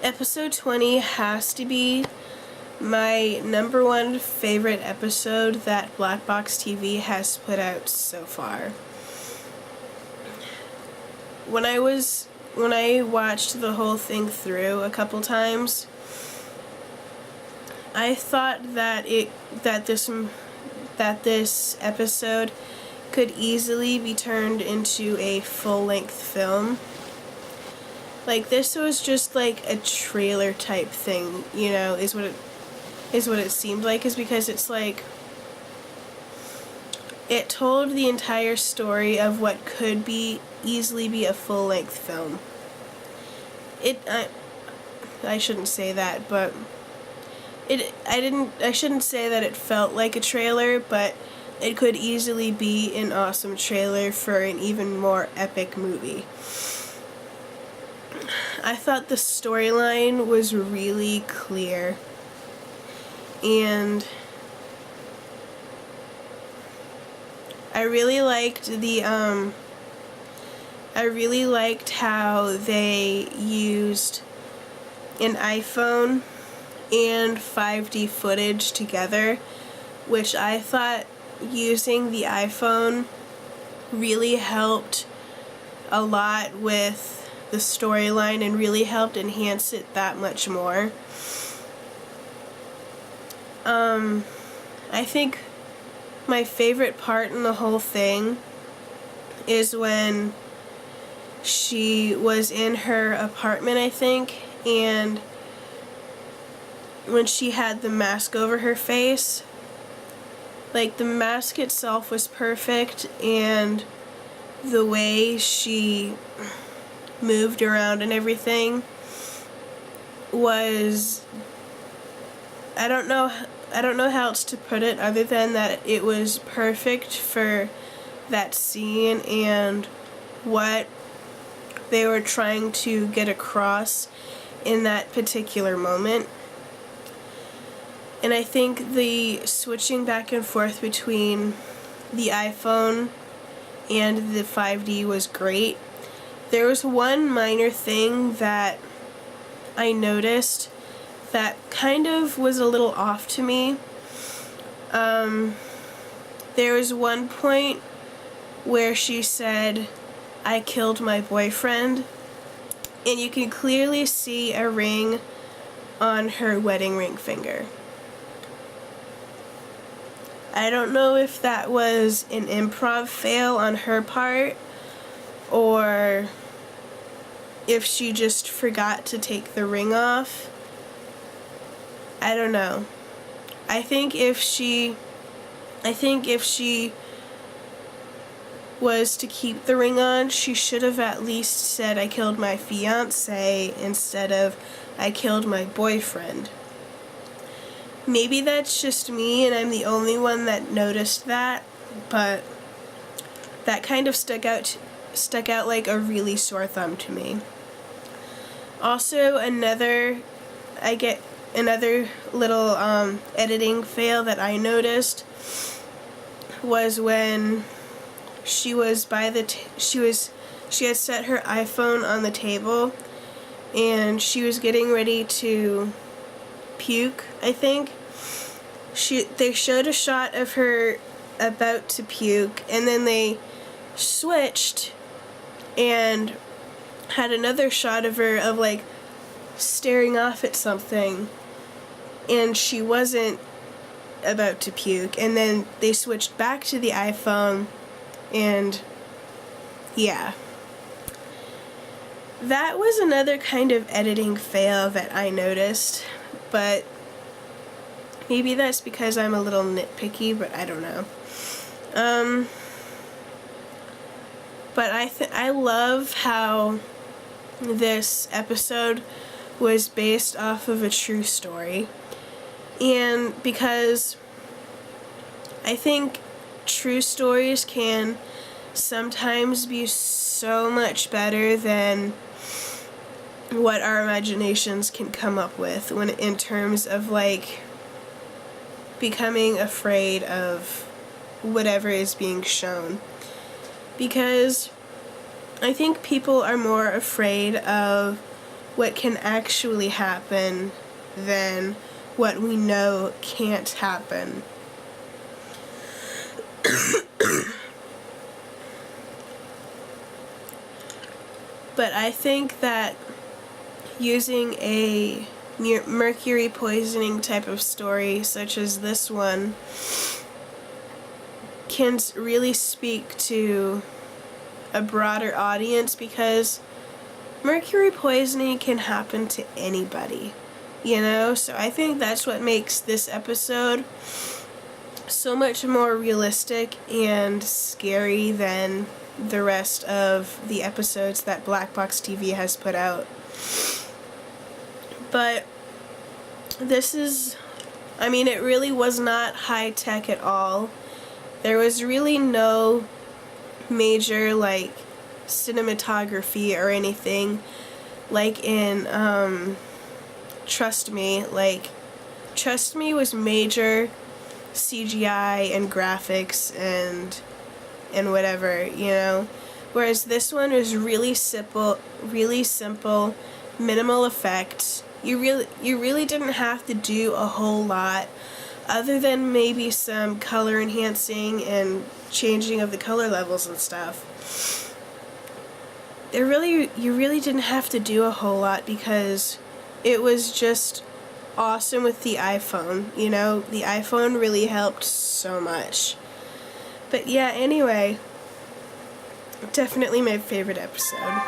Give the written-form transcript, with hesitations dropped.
Episode 20 has to be my number one favorite episode that Black Box TV has put out so far. When I watched the whole thing through a couple times, I thought that this episode could easily be turned into a full-length film. Like, this was just like a trailer type thing, you know, is what it seemed like, is because it's like it told the entire story of what could easily be a full-length film. I shouldn't say that, but I shouldn't say that it felt like a trailer, but it could easily be an awesome trailer for an even more epic movie. I thought the storyline was really clear, and I really liked how they used an iPhone and 5D footage together, which I thought using the iPhone really helped a lot with the storyline and really helped enhance it that much more. I think my favorite part in the whole thing is when she was in her apartment, I think, and when she had the mask over her face. Like, the mask itself was perfect, and the way she moved around and everything was, I don't know how else to put it other than that it was perfect for that scene and what they were trying to get across in that particular moment. And I think the switching back and forth between the iPhone and the 5D was great. There was one minor thing that I noticed that kind of was a little off to me. There was one point where she said, "I killed my boyfriend," and you can clearly see a ring on her wedding ring finger. I don't know if that was an improv fail on her part, or if she just forgot to take the ring off. I don't know. I think if she was to keep the ring on, she should have at least said, "I killed my fiance," instead of, "I killed my boyfriend." Maybe that's just me and I'm the only one that noticed that, but that kind of stuck out like a really sore thumb to me. Also, another little editing fail that I noticed was when she had set her iPhone on the table and she was getting ready to puke, I think. They showed a shot of her about to puke, and then they switched and had another shot of her of like staring off at something, and she wasn't about to puke, and then they switched back to the iPhone, and yeah. That was another kind of editing fail that I noticed, but maybe that's because I'm a little nitpicky, but I don't know. But I love how this episode was based off of a true story, and because I think true stories can sometimes be so much better than what our imaginations can come up with when in terms of like becoming afraid of whatever is being shown. Because I think people are more afraid of what can actually happen than what we know can't happen. But I think that using a mercury poisoning type of story such as this one can really speak to a broader audience, because mercury poisoning can happen to anybody, you know? So I think that's what makes this episode so much more realistic and scary than the rest of the episodes that Black Box TV has put out. But this is, I mean, it really was not high tech at all. There was really no major, like, cinematography or anything like in Trust Me. Like, Trust Me was major CGI and graphics and whatever, you know. Whereas this one was really simple, minimal effects. You really didn't have to do a whole lot, other than maybe some color enhancing and changing of the color levels and stuff. You really didn't have to do a whole lot, because it was just awesome with the iPhone, you know? The iPhone really helped so much. But yeah, anyway, definitely my favorite episode.